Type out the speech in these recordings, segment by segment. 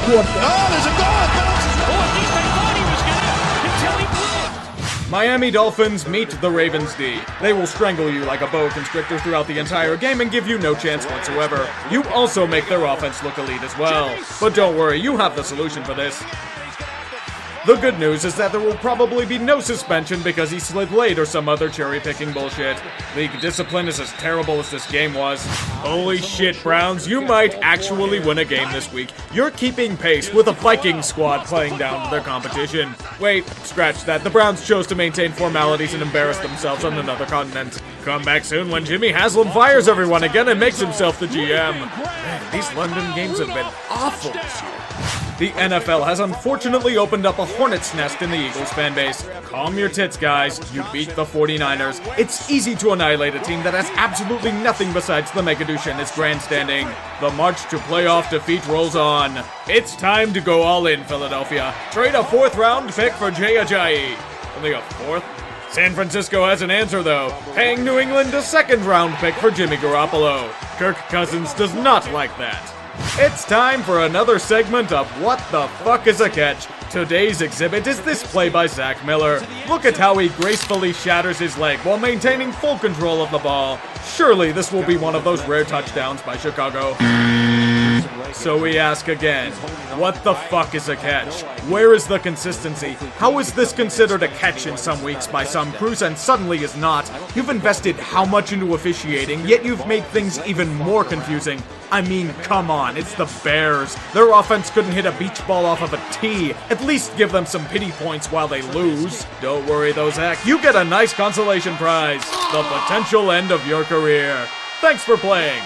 Oh, there's a goal! Miami Dolphins meet the Ravens D. They will strangle you like a boa constrictor throughout the entire game and give you no chance whatsoever. You also make their offense look elite as well. But don't worry, you have the solution for this. The good news is that there will probably be no suspension because he slid late or some other cherry-picking bullshit. League discipline is as terrible as this game was. Holy shit, Browns, you might actually win a game this week. You're keeping pace with a Viking squad playing down to their competition. Wait, scratch that. The Browns chose to maintain formalities and embarrass themselves on another continent. Come back soon when Jimmy Haslam fires everyone again and makes himself the GM. Man, these London games have been awful this year. The NFL has unfortunately opened up a hornet's nest in the Eagles fanbase. Calm your tits, guys. You beat the 49ers. It's easy to annihilate a team that has absolutely nothing besides the Megadouche and its grandstanding. The march to playoff defeat rolls on. It's time to go all in, Philadelphia. Trade a 4th-round pick for Jay Ajayi. Only a 4th? San Francisco has an answer, though, paying New England a 2nd-round pick for Jimmy Garoppolo. Kirk Cousins does not like that. It's time for another segment of What the Fuck is a Catch? Today's exhibit is this play by Zach Miller. Look at how he gracefully shatters his leg while maintaining full control of the ball. Surely this will be one of those rare touchdowns by Chicago. So we ask again, what the fuck is a catch? Where is the consistency? How is this considered a catch in some weeks by some crews and suddenly is not? You've invested how much into officiating, yet you've made things even more confusing. I mean, come on, it's the Bears. Their offense couldn't hit a beach ball off of a tee. At least give them some pity points while they lose. Don't worry though, Zach, you get a nice consolation prize. The potential end of your career. Thanks for playing.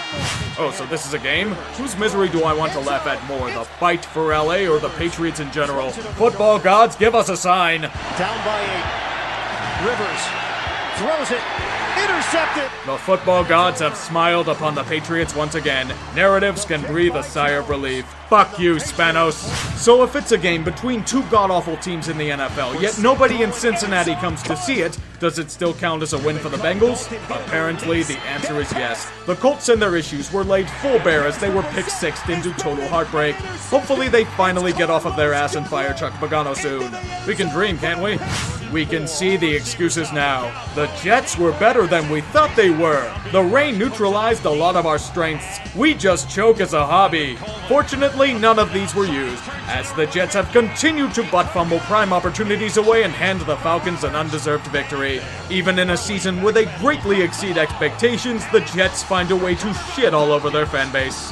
Oh, so this is a game? Whose misery do I want to laugh at more, the fight for LA or the Patriots in general? Football gods, give us a sign. Down by 8. Rivers throws it. Intercepted! The football gods have smiled upon the Patriots once again. Narratives can breathe a sigh of relief. Fuck you, Spanos. So if it's a game between two god-awful teams in the NFL, yet nobody in Cincinnati comes to see it, does it still count as a win for the Bengals? Apparently, the answer is yes. The Colts and their issues were laid full bare as they were pick-sixed into total heartbreak. Hopefully they finally get off of their ass and fire Chuck Pagano soon. We can dream, can't we? We can see the excuses now. The Jets were better than we thought they were. The rain neutralized a lot of our strengths. We just choke as a hobby. Fortunately, none of these were used, as the Jets have continued to butt fumble prime opportunities away and hand the Falcons an undeserved victory. Even in a season where they greatly exceed expectations, the Jets find a way to shit all over their fan base.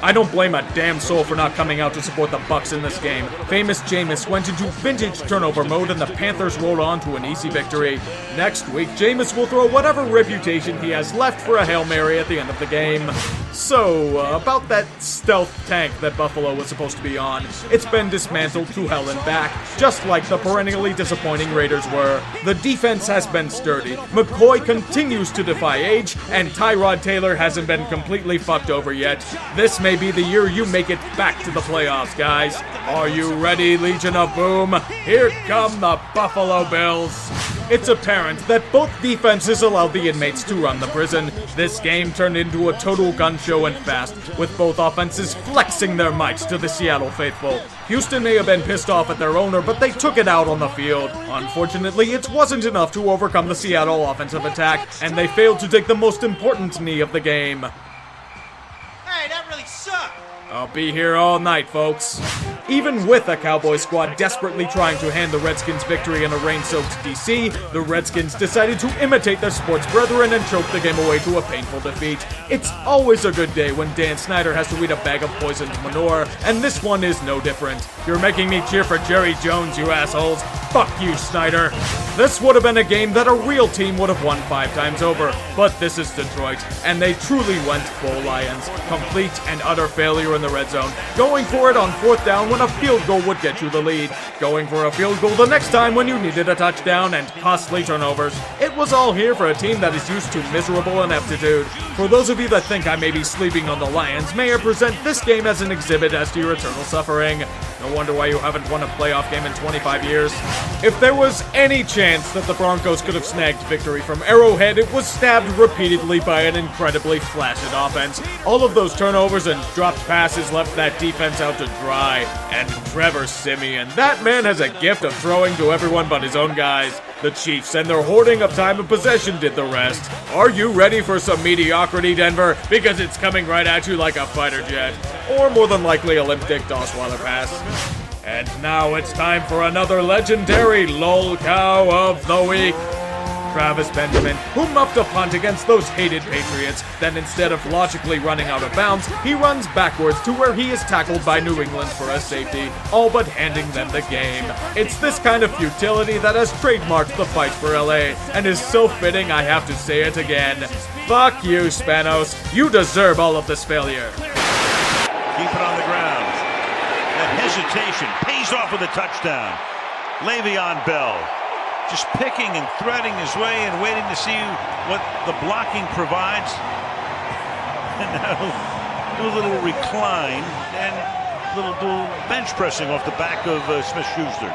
I don't blame a damn soul for not coming out to support the Bucs in this game. Famous Jameis went into vintage turnover mode and the Panthers rolled on to an easy victory. Next week, Jameis will throw whatever reputation he has left for a Hail Mary at the end of the game. So, about that stealth tank that Buffalo was supposed to be on. It's been dismantled to hell and back, just like the perennially disappointing Raiders were. The defense has been sturdy, McCoy continues to defy age, and Tyrod Taylor hasn't been completely fucked over yet. This may be the year you make it back to the playoffs, guys. Are you ready, Legion of Boom? Here come the Buffalo Bills. It's apparent that both defenses allowed the inmates to run the prison. This game turned into a total gun show and fast, with both offenses flexing their mights to the Seattle faithful. Houston may have been pissed off at their owner, but they took it out on the field. Unfortunately, it wasn't enough to overcome the Seattle offensive attack, and they failed to take the most important knee of the game. Hey, that really sucked! I'll be here all night, folks. Even with a Cowboy squad desperately trying to hand the Redskins victory in a rain-soaked DC, the Redskins decided to imitate their sports brethren and choke the game away to a painful defeat. It's always a good day when Dan Snyder has to eat a bag of poisoned manure, and this one is no different. You're making me cheer for Jerry Jones, you assholes. Fuck you, Snyder. This would have been a game that a real team would have won 5 times over, but this is Detroit, and they truly went full Lions. Complete and utter failure in the red zone, going for it on 4th down when a field goal would get you the lead, going for a field goal the next time when you needed a touchdown, and costly turnovers. It was all here for a team that is used to miserable ineptitude. For those of you that think I may be sleeping on the Lions, may I present this game as an exhibit as to your eternal suffering. No wonder why you haven't won a playoff game in 25 years. If there was any chance that the Broncos could have snagged victory from Arrowhead, it was stabbed repeatedly by an incredibly flaccid offense. All of those turnovers and dropped passes passes left that defense out to dry. And Trevor Siemian, that man has a gift of throwing to everyone but his own guys. The Chiefs and their hoarding of time and possession did the rest. Are you ready for some mediocrity, Denver? Because it's coming right at you like a fighter jet. Or more than likely a limp dick Dosweiler pass. And now it's time for another legendary LOL Cow of the Week. Travis Benjamin, who muffed a punt against those hated Patriots, then instead of logically running out of bounds, he runs backwards to where he is tackled by New England for a safety, all but handing them the game. It's this kind of futility that has trademarked the fight for LA, and is so fitting I have to say it again. Fuck you, Spanos. You deserve all of this failure. Keep it on the ground. That hesitation pays off with a touchdown. Le'Veon Bell just picking and threading his way and waiting to see what the blocking provides. And now do a little recline and little bench pressing off the back of Smith-Schuster.